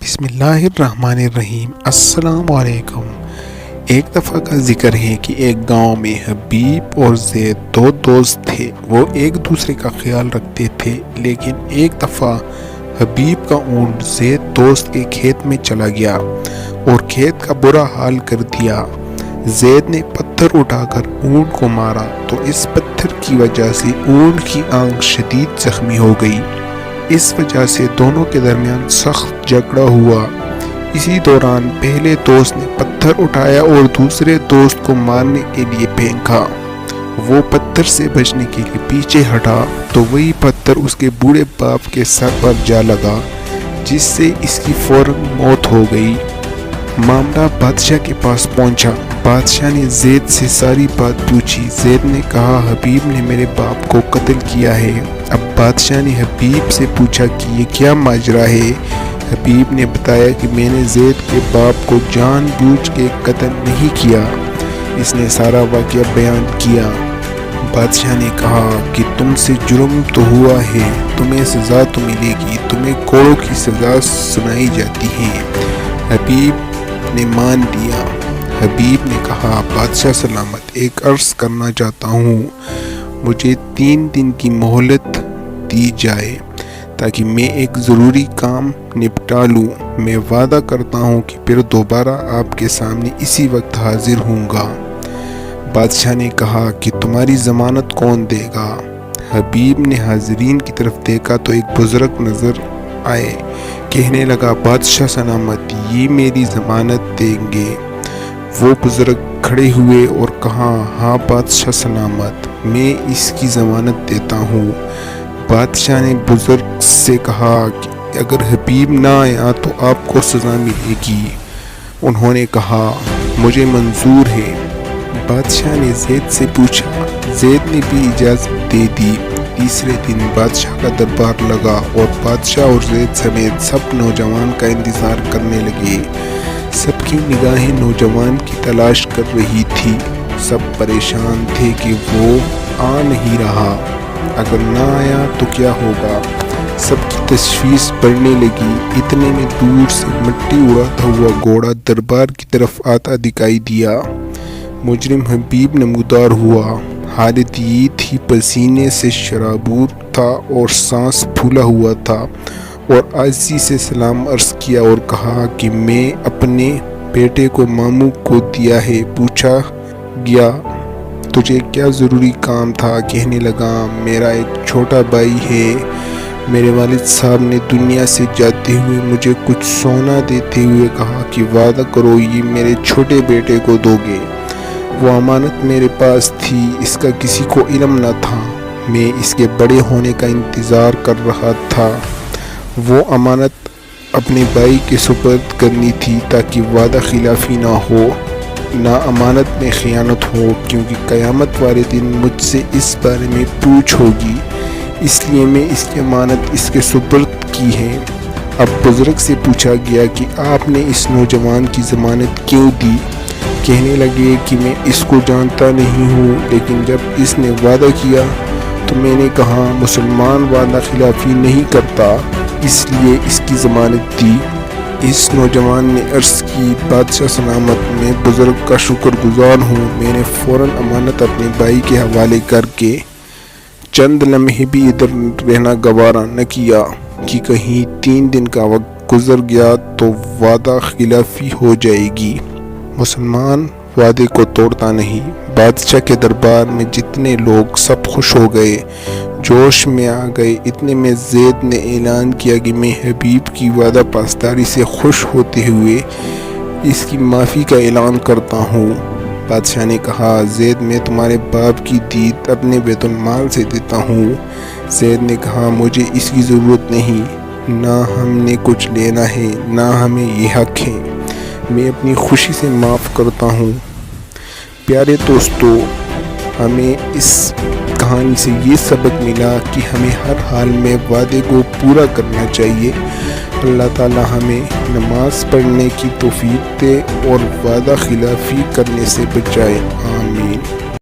بسم اللہ الرحمن الرحیم۔ السلام علیکم۔ ایک دفعہ کا ذکر ہے کہ ایک گاؤں میں حبیب اور زید دو دوست تھے۔ وہ ایک دوسرے کا خیال رکھتے تھے، لیکن ایک دفعہ حبیب کا اونٹ زید دوست کے کھیت میں چلا گیا اور کھیت کا برا حال کر دیا۔ زید نے پتھر اٹھا کر اونٹ کو مارا تو اس پتھر کی وجہ سے اونٹ کی آنکھ شدید زخمی ہو گئی۔ اس وجہ سے دونوں کے درمیان سخت جھگڑا ہوا۔ اسی دوران پہلے دوست نے پتھر اٹھایا اور دوسرے دوست کو مارنے کے لیے پھینکا۔ وہ پتھر سے بچنے کے لیے پیچھے ہٹا تو وہی پتھر اس کے بوڑھے باپ کے سر پر جا لگا، جس سے اس کی فوراً موت ہو گئی۔ معاملہ بادشاہ کے پاس پہنچا۔ بادشاہ نے زید سے ساری بات پوچھی۔ زید نے کہا حبیب نے میرے باپ کو قتل کیا ہے۔ اب بادشاہ نے حبیب سے پوچھا کہ یہ کیا ماجرا ہے۔ حبیب نے بتایا کہ میں نے زید کے باپ کو جان بوجھ کے قتل نہیں کیا۔ اس نے سارا واقعہ بیان کیا۔ بادشاہ نے کہا کہ تم سے جرم تو ہوا ہے، تمہیں سزا تو ملے گی، تمہیں کوڑوں کی سزا سنائی جاتی ہے۔ حبیب نے مان لیا۔ حبیب نے کہا بادشاہ سلامت، ایک عرض کرنا چاہتا ہوں، مجھے 3 دن کی مہلت دی جائے تاکہ میں ایک ضروری کام نپٹا لوں۔ میں وعدہ کرتا ہوں کہ پھر دوبارہ آپ کے سامنے اسی وقت حاضر ہوں گا۔ بادشاہ نے کہا کہ تمہاری ضمانت کون دے گا؟ حبیب نے حاضرین کی طرف دیکھا تو ایک بزرگ نظر آئے۔ کہنے لگا بادشاہ سلامت، یہ میری ضمانت دیں گے۔ وہ بزرگ کھڑے ہوئے اور کہا ہاں بادشاہ سلامت، میں اس کی ضمانت دیتا ہوں۔ بادشاہ نے بزرگ سے کہا کہ اگر حبیب نہ آیا تو آپ کو سزا ملے گی۔ انہوں نے کہا مجھے منظور ہے۔ بادشاہ نے زید سے پوچھا۔ زید نے بھی اجازت دے دی۔ تیسرے دن بادشاہ کا دربار لگا اور بادشاہ اور زید سمیت سب نوجوان کا انتظار کرنے لگے۔ سب کی نگاہیں نوجوان کی تلاش کر رہی تھی۔ سب پریشان تھے کہ وہ آ نہیں رہا، اگر نہ آیا تو کیا ہوگا۔ سب کی تشویش بڑھنے لگی۔ اتنے میں دور سے مٹی اڑاتا ہوا گھوڑا دربار کی طرف آتا دکھائی دیا۔ مجرم حبیب نمودار ہوا۔ حالت یہ تھی، پسینے سے شرابور تھا اور سانس پھولا ہوا تھا، اور عاجزی سے سلام عرض کیا اور کہا کہ میں اپنے بیٹے کو ماموں کو دیا ہے۔ پوچھا گیا تجھے کیا ضروری کام تھا؟ کہنے لگا میرا ایک چھوٹا بھائی ہے، میرے والد صاحب نے دنیا سے جاتے ہوئے مجھے کچھ سونا دیتے ہوئے کہا کہ وعدہ کرو یہ میرے چھوٹے بیٹے کو دو گے۔ وہ امانت میرے پاس تھی، اس کا کسی کو علم نہ تھا، میں اس کے بڑے ہونے کا انتظار کر رہا تھا۔ وہ امانت اپنے بھائی کے سپرد کرنی تھی تاکہ وعدہ خلافی نہ ہو، نہ امانت میں خیانت ہو، کیونکہ قیامت والے دن مجھ سے اس بارے میں پوچھ ہوگی، اس لیے میں اس کی امانت اس کے سپرد کی ہے۔ اب بزرگ سے پوچھا گیا کہ آپ نے اس نوجوان کی ضمانت کیوں دی؟ کہنے لگے کہ میں اس کو جانتا نہیں ہوں، لیکن جب اس نے وعدہ کیا تو میں نے کہا مسلمان وعدہ خلافی نہیں کرتا، اس لیے اس کی ضمانت دی۔ اس نوجوان نے عرض کی بادشاہ سلامت، میں بزرگ کا شکر گزار ہوں، میں نے فوراً امانت اپنے بھائی کے حوالے کر کے چند لمحے بھی ادھر رہنا گوارا نہ کیا کہ کہیں 3 دن کا وقت گزر گیا تو وعدہ خلافی ہو جائے گی۔ مسلمان وعدے کو توڑتا نہیں۔ بادشاہ کے دربار میں جتنے لوگ سب خوش ہو گئے، جوش میں آ گئے۔ اتنے میں زید نے اعلان کیا کہ میں حبیب کی وعدہ پاسداری سے خوش ہوتے ہوئے اس کی معافی کا اعلان کرتا ہوں۔ بادشاہ نے کہا زید میں تمہارے باپ کی دید اپنے بیت المال سے دیتا ہوں۔ زید نے کہا مجھے اس کی ضرورت نہیں، نہ ہم نے کچھ لینا ہے، نہ ہمیں یہ حق ہے، میں اپنی خوشی سے معاف کرتا ہوں۔ پیارے دوستو، ہمیں اس کہانی سے یہ سبق ملا کہ ہمیں ہر حال میں وعدے کو پورا کرنا چاہیے۔ اللہ تعالی ہمیں نماز پڑھنے کی توفیق دے اور وعدہ خلافی کرنے سے بچائے۔ آمین۔